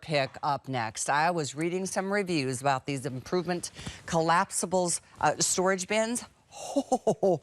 Pick up next. I was reading some reviews about these improvement collapsibles storage bins. Oh,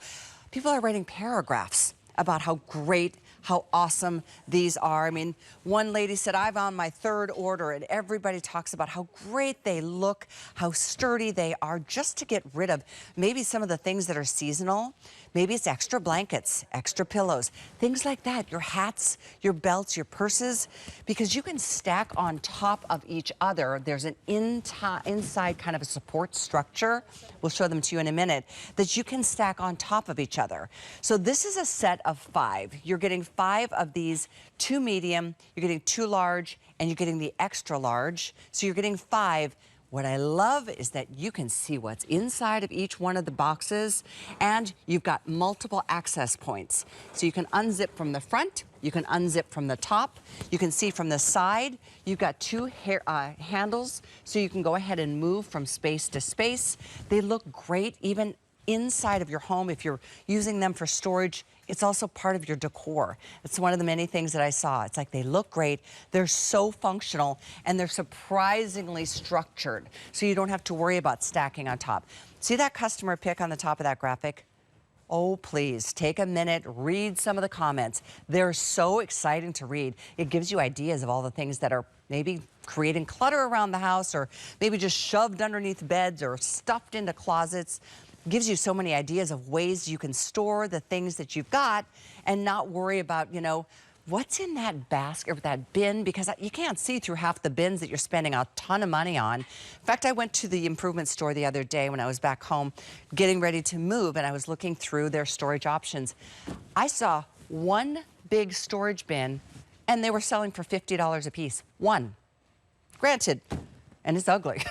people are writing paragraphs about how great, how awesome these are. I mean, one lady said, I'm on my third order, and everybody talks about how great they look, how sturdy they are, just to get rid of maybe some of the things that are seasonal. Maybe it's extra blankets, extra pillows, things like that, your hats, your belts, your purses, because you can stack on top of each other. There's an inside kind of a support structure, we'll show them to you in a minute, that you can stack on top of each other. So this is a set of 5. You're getting 5 of these, 2 medium, you're getting 2 large, and you're getting the extra large. So you're getting 5. What I love is that you can see what's inside of each one of the boxes, and you've got multiple access points. So you can unzip from the front, you can unzip from the top, you can see from the side. You've got 2 handles, so you can go ahead and move from space to space. They look great even inside of your home. If you're using them for storage, it's also part of your decor. It's one of the many things that I saw. It's like they look great, they're so functional, and they're surprisingly structured, so you don't have to worry about stacking on top. See that customer pick on the top of that graphic? Oh, please, take a minute, read some of the comments. They're so exciting to read. It gives you ideas of all the things that are maybe creating clutter around the house, or maybe just shoved underneath beds or stuffed into closets. Gives you so many ideas of ways you can store the things that you've got and not worry about, you know, what's in that basket or that bin, because you can't see through half the bins that you're spending a ton of money on. In fact, I went to the improvement store the other day when I was back home getting ready to move, and I was looking through their storage options. I saw one big storage bin, and they were selling for $50 a piece. One. Granted, and it's ugly.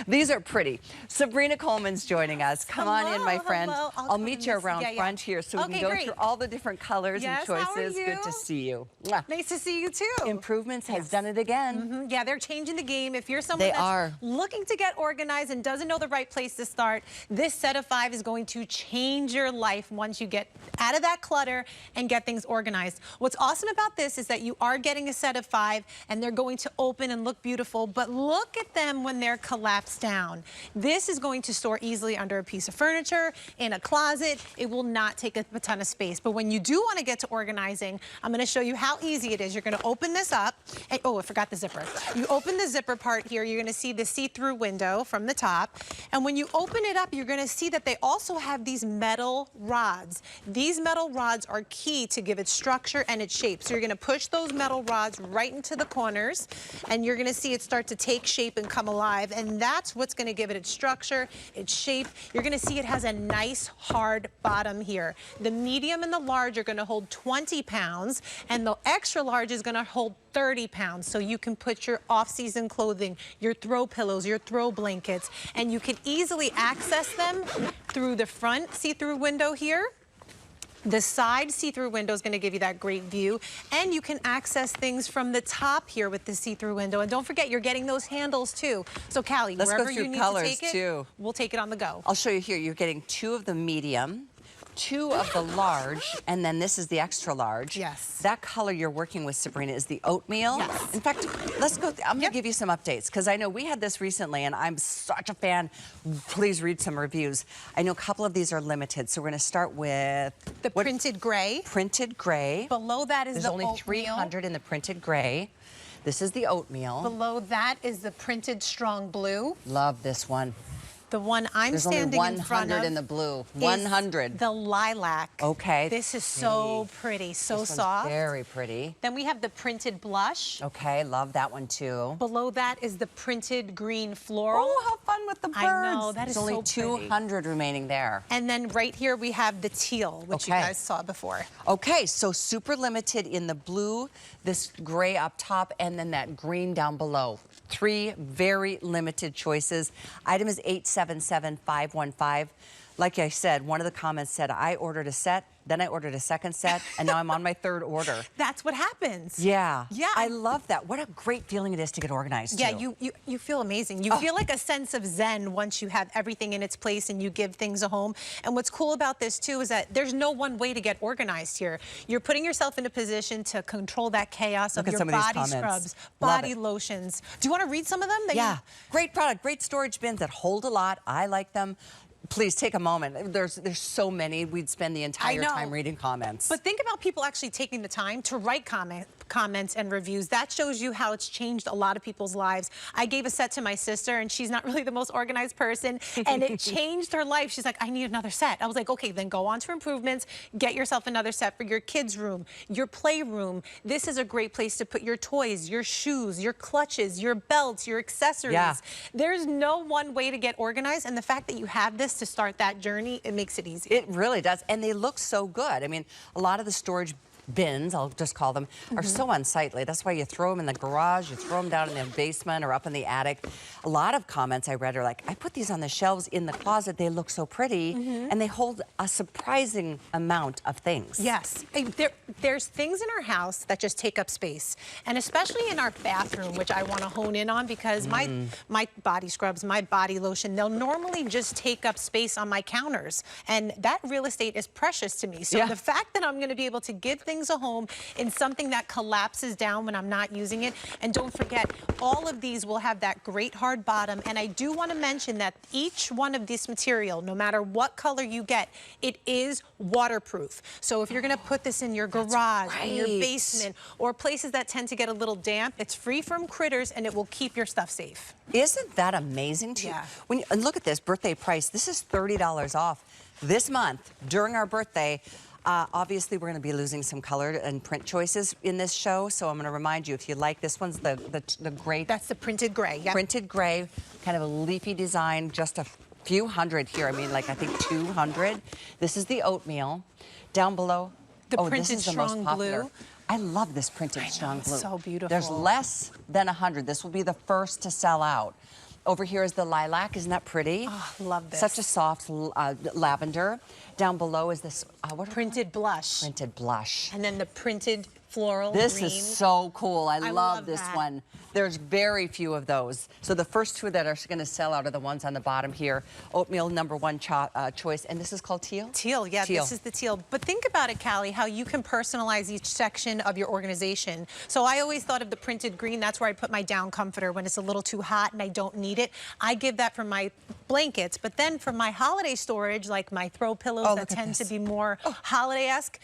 These are pretty. Sabrina Coleman's joining us. Come on in, my friend. I'll meet you around front here so we can go through all the different colors and choices. How are you? Good to see you. Nice to see you too. Improvements has done it again. Yeah, they're changing the game. If you're someone that's looking to get organized and doesn't know the right place to start, this set of 5 is going to change your life once you get out of that clutter and get things organized. What's awesome about this is that you are getting a set of 5, and they're going to open and look beautiful, but look at them when they're collapsed down. This is going to store easily under a piece of furniture, in a closet. It will not take a ton of space. But when you do want to get to organizing, I'm going to show you how easy it is. You're going to open this up. And, oh, I forgot the zipper. You open the zipper part here. You're going to see the see-through window from the top. And when you open it up, you're going to see that they also have these metal rods. These metal rods are key to give it structure and its shape. So you're going to push those metal rods right into the corners, and you're going to see it start to take shape and come alive, and that's what's going to give it its structure, its shape. You're going to see it has a nice hard bottom here. The medium and the large are going to hold 20 pounds, and the extra large is going to hold 30 pounds. So you can put your off-season clothing, your throw pillows, your throw blankets, and you can easily access them through the front see-through window here. The side see-through window is going to give you that great view, and you can access things from the top here with the see-through window. And don't forget, you're getting those handles too. So Callie, wherever you need to take it, we'll take it on the go. I'll show you here. You're getting 2 of the medium, 2 of the large, and then this is the extra large. Yes. That color you're working with, Sabrina, is the oatmeal. Yes. In fact, let's go. I'm going to give you some updates, because I know we had this recently, and I'm such a fan. Please read some reviews. I know a couple of these are limited, so we're going to start with the printed gray. Printed gray. Below that is the oatmeal. There's only 300 in the printed gray. This is the oatmeal. Below that is the printed strong blue. Love this one. The one I'm standing in front of. There's only 100 in the blue. 100. The lilac. Okay. This is so pretty, so soft. Very pretty. Then we have the printed blush. Okay, love that one too. Below that is the printed green floral. Oh, how fun with the birds. I know, that is so pretty. There's only 200 remaining there. And then right here we have the teal, which you guys saw before. Okay, so super limited in the blue, this gray up top, and then that green down below. 3 very limited choices. Item is 877515. Like I said, one of the comments said, I ordered a set. then I ordered a second set, and now I'm on my third order. That's what happens. Yeah. Yeah. I love that. What a great feeling it is to get organized, Yeah, too. you feel amazing. You feel like a sense of zen once you have everything in its place and you give things a home. And what's cool about this, too, is that there's no one way to get organized here. You're putting yourself in a position to control that chaos of your body scrubs, body lotions. Do you want to read some of them? Yeah. Great product. Great storage bins that hold a lot. I like them. Please take a moment. There's so many. We'd spend the entire time reading comments. But think about people actually taking the time to write comments and reviews. That shows you how it's changed a lot of people's lives. I gave a set to my sister, and she's not really the most organized person, and it changed her life. She's like, I need another set. I was like, okay, then go on to improvements, get yourself another set for your kids' room, your playroom. This is a great place to put your toys, your shoes, your clutches, your belts, your accessories. Yeah. There's no one way to get organized, and the fact that you have this to start that journey, it makes it easy. It really does, and they look so good. I mean, a lot of the storage bins, I'll just call them, are so unsightly. That's why you throw them in the garage, you throw them down in the basement or up in the attic. A lot of comments I read are like, I put these on the shelves in the closet, they look so pretty, and they hold a surprising amount of things. Yes, there's things in our house that just take up space, and especially in our bathroom, which I want to hone in on because my body scrubs, my body lotion, they'll normally just take up space on my counters, and that real estate is precious to me. So the fact that I'm going to be able to give things a home in something that collapses down when I'm not using it. And don't forget, all of these will have that great hard bottom. And I do want to mention that each one of this material, no matter what color you get, it is waterproof. So if you're going to put this in your garage, in your basement, or places that tend to get a little damp, it's free from critters and it will keep your stuff safe. Isn't that amazing to you? When and look at this birthday price. This is $30 off this month during our birthday. Obviously, we're going to be losing some color and print choices in this show, so I'm going to remind you, if you like this one's the gray. That's the printed gray, Printed gray, kind of a leafy design, just a few hundred here. I mean, like, I think 200. This is the oatmeal. Down below, the printed this is the strong most popular. blue. I love this printed strong blue. It's so beautiful. There's less than 100. This will be the first to sell out. Over here is the lilac. Isn't that pretty? Oh, love this. Such a soft lavender. Down below is this printed blush. Printed blush. And then the printed floral This green. is so cool. I love this that. one. There's very few of those. So the first two that are going to sell out are the ones on the bottom here. Oatmeal, #1 choice. And this is called teal? Teal, yeah, teal. This is the teal. But think about it, Callie, how you can personalize each section of your organization. So I always thought of the printed green. That's where I put my down comforter when it's a little too hot and I don't need it. I give that for my blankets. But then for my holiday storage, like my throw pillows that tend to be more holiday-esque,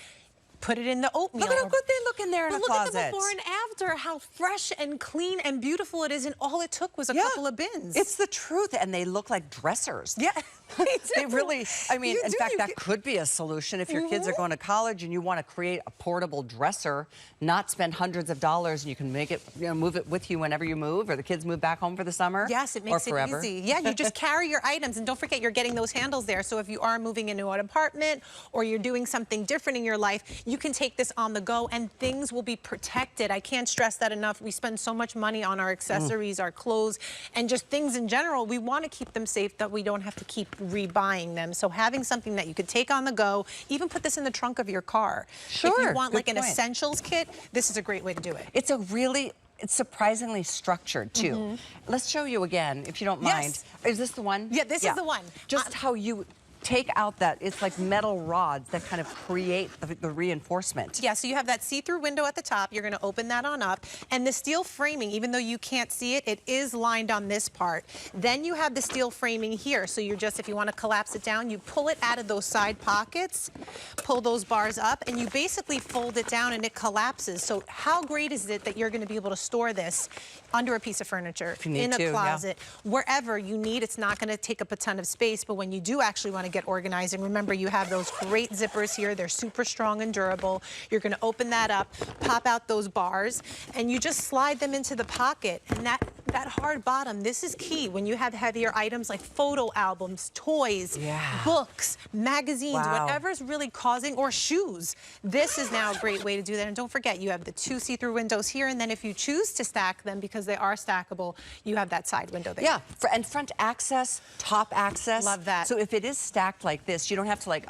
put it in the oatmeal. Look at how good they look in there in a closet. Look at the before and after, how fresh and clean and beautiful it is, and all it took was a couple of bins. It's the truth, and they look like dressers. Yeah. They really, I mean, in fact, that could be a solution if your kids are going to college and you want to create a portable dresser, not spend hundreds of dollars, and you can make it, move it with you whenever you move, or the kids move back home for the summer. Yes, it makes it easy. Yeah, you just carry your items, and don't forget you're getting those handles there. So if you are moving into an apartment or you're doing something different in your life, you can take this on the go, and things will be protected. I can't stress that enough. We spend so much money on our accessories, our clothes, and just things in general. We want to keep them safe, that we don't have to keep rebuying them. So having something that you could take on the go, even put this in the trunk of your car. Sure. If you want like an essentials kit, this is a great way to do it. It's surprisingly structured too. Let's show you again, if you don't mind. Is this the one? Yeah, this is the one. Just how you take out that, it's like metal rods that kind of create the reinforcement. Yeah, so you have that see-through window at the top. You're going to open that on up. And the steel framing, even though you can't see it, it is lined on this part. Then you have the steel framing here. So you're just, if you want to collapse it down, you pull it out of those side pockets, pull those bars up, and you basically fold it down and it collapses. So how great is it that you're going to be able to store this under a piece of furniture, in a closet, wherever you need. It's not going to take up a ton of space, but when you do actually want to get organized, and remember, you have those great zippers here. They're super strong and durable. You're going to open that up, pop out those bars, and you just slide them into the pocket, and that that hard bottom, this is key when you have heavier items like photo albums, toys, books, magazines, whatever's really causing, or shoes. This is now a great way to do that. And don't forget, you have the 2 see-through windows here, and then if you choose to stack them, because they are stackable, you have that side window there. Yeah, and front access, top access. Love that. So if it is stacked like this, you don't have to like,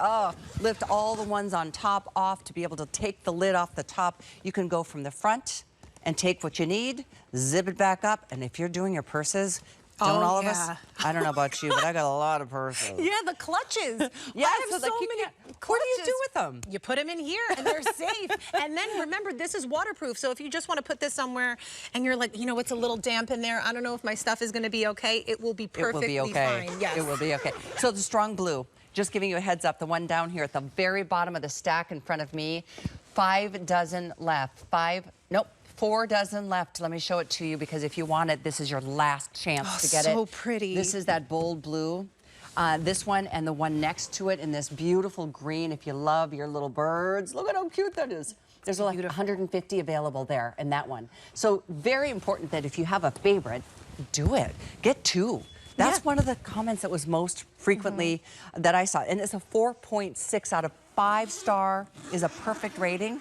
lift all the ones on top off to be able to take the lid off the top. You can go from the front and take what you need, zip it back up, and if you're doing your purses, don't all of us? I don't know about you, but I got a lot of purses. Yeah, the clutches. Yeah, I have so many clutches. What do you do with them? You put them in here and they're safe. And then remember, this is waterproof. So if you just want to put this somewhere and you're like, you know, it's a little damp in there, I don't know if my stuff is going to be okay, it will be perfectly fine. Yes. It will be okay. So the strong blue, just giving you a heads up, the one down here at the very bottom of the stack in front of me, 5 dozen left. 4 dozen left. Let me show it to you, because if you want it, this is your last chance to get it. So pretty. This is that bold blue. This one and the one next to it in this beautiful green. If you love your little birds, look at how cute that is. There's like 150 available there in that one. So very important that if you have a favorite, do it. Get 2. That's one of the comments that was most frequently that I saw. And it's a 4.6 out of 5 star is a perfect rating.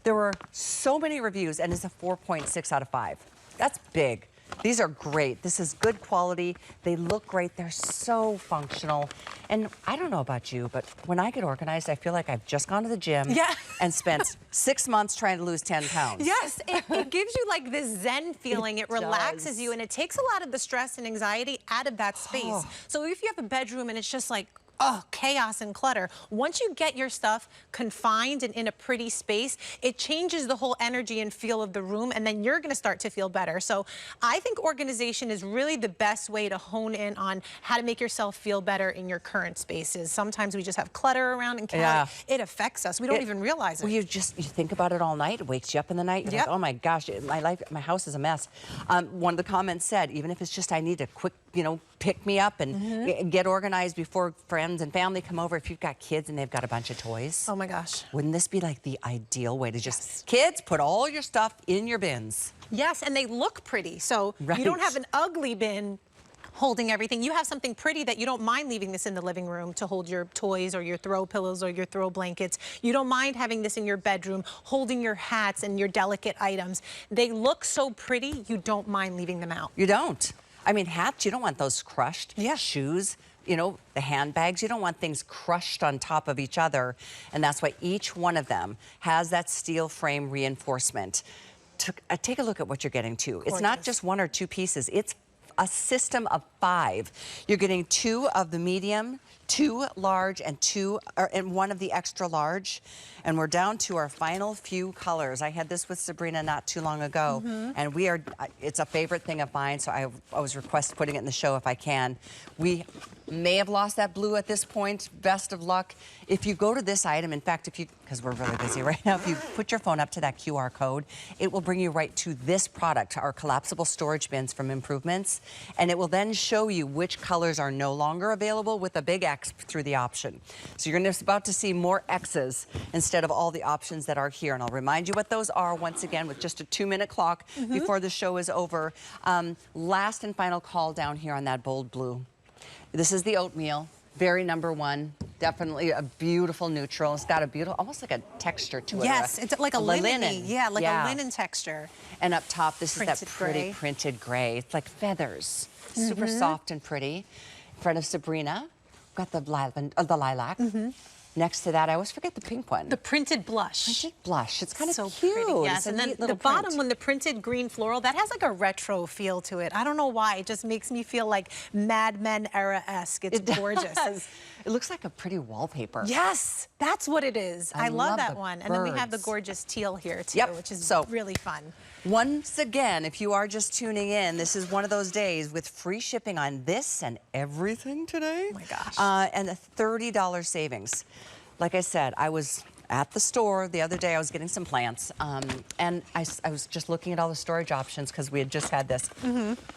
There were so many reviews, and it's a 4.6 out of 5. That's big. These are great. This is good quality. They look great. They're so functional. And I don't know about you, but when I get organized, I feel like I've just gone to the gym and spent 6 months trying to lose 10 pounds. Yes, it gives you like this zen feeling. It relaxes you, and it takes a lot of the stress and anxiety out of that space. So if you have a bedroom and it's just like, chaos and clutter. Once you get your stuff confined and in a pretty space, it changes the whole energy and feel of the room, and then you're going to start to feel better. So I think organization is really the best way to hone in on how to make yourself feel better in your current spaces. Sometimes we just have clutter around and chaos. It affects us. We don't even realize it. Well, you think about it all night. It wakes you up in the night. You're like, oh my gosh, my house is a mess. One of the comments said, even if it's just I need a quick, pick me up and get organized before friends and family come over. If you've got kids and they've got a bunch of toys. Oh my gosh. Wouldn't this be like the ideal way to just, kids, put all your stuff in your bins. Yes, and they look pretty. So you don't have an ugly bin holding everything. You have something pretty that you don't mind leaving this in the living room to hold your toys or your throw pillows or your throw blankets. You don't mind having this in your bedroom, holding your hats and your delicate items. They look so pretty, you don't mind leaving them out. You don't. I mean, hats, you don't want those crushed. Yeah. Shoes, the handbags, you don't want things crushed on top of each other. And that's why each one of them has that steel frame reinforcement. Take a look at what you're getting too. Gorgeous. It's not just 1 or 2 pieces. It's a system of 5. You're getting 2 of the medium, 2 large, and 1 of the extra large. And we're down to our final few colors. I had this with Sabrina not too long ago, and it's a favorite thing of mine, so I always request putting it in the show if I can. We may have lost that blue at this point. Best of luck. If you go to this item, in fact, because we're really busy right now, if you put your phone up to that QR code, it will bring you right to this product, our collapsible storage bins from Improvements, and it will then show you which colors are no longer available with a big X through the option. So you're about to see more X's instead of all the options that are here. And I'll remind you what those are once again with just a 2-minute clock before the show is over. Last and final call down here on that bold blue. This is the oatmeal, very #1. Definitely a beautiful neutral. It's got a beautiful, almost like a texture to it. Yes, it's like a linen. Yeah, like a linen texture. And up top, this is that pretty printed gray. It's like feathers, super soft and pretty. In front of Sabrina, got the lilac. Next to that, I always forget the pink one. The printed blush. Printed blush. It's kind of so cute. Pretty, yes, and then the bottom one, the printed green floral, that has like a retro feel to it. I don't know why. It just makes me feel like Mad Men era-esque. It's gorgeous. It looks like a pretty wallpaper. Yes, that's what it is. I love that one. And then we have the gorgeous teal here too, which is really fun. Once again, if you are just tuning in, this is one of those days with free shipping on this and everything today. Oh my gosh. And a $30 savings. Like I said, I was at the store the other day. I was getting some plants, and I was just looking at all the storage options because we had just had this.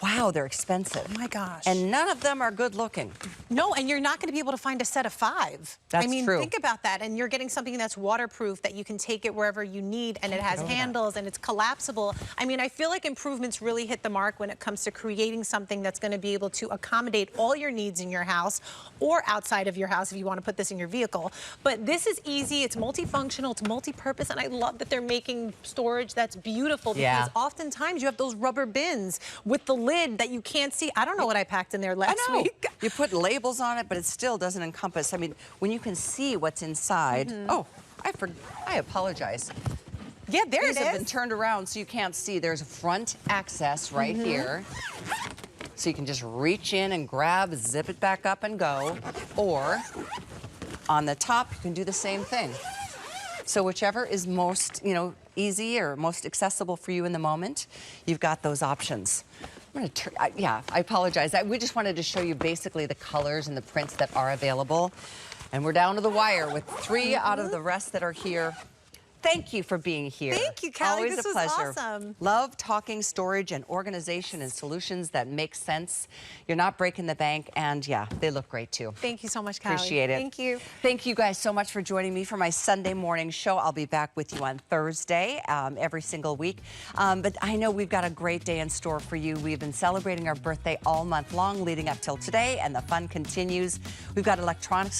Wow, they're expensive. Oh my gosh. And none of them are good looking. No, and you're not going to be able to find a set of 5. That's I mean, true. think about that. And you're getting something that's waterproof, that you can take it wherever you need, and it has handles, and it's collapsible. I mean, I feel like improvements really hit the mark when it comes to creating something that's going to be able to accommodate all your needs in your house or outside of your house if you want to put this in your vehicle. But this is easy. It's multifunctional. It's multi-purpose. And I love that they're making storage that's beautiful, because oftentimes you have those rubber bins with the lid that you can't see. I don't know what I packed in there last week. You put labels on it, but it still doesn't encompass. I mean, when you can see what's inside. Oh, I apologize. Yeah, there it is. These have been turned around so you can't see. There's front access right here. So you can just reach in and grab, zip it back up and go. Or on the top, you can do the same thing. So whichever is most, easy or most accessible for you in the moment, you've got those options. I'm gonna turn, I apologize. We just wanted to show you basically the colors and the prints that are available. And we're down to the wire with 3 out of the rest that are here. Thank you for being here. Thank you, Callie. Always this a was pleasure. Awesome. Love talking storage and organization and solutions that make sense. You're not breaking the bank, and they look great too. Thank you so much, Callie. Appreciate it. Thank you. Thank you guys so much for joining me for my Sunday morning show. I'll be back with you on Thursday every single week. But I know we've got a great day in store for you. We've been celebrating our birthday all month long leading up till today, and the fun continues. We've got electronics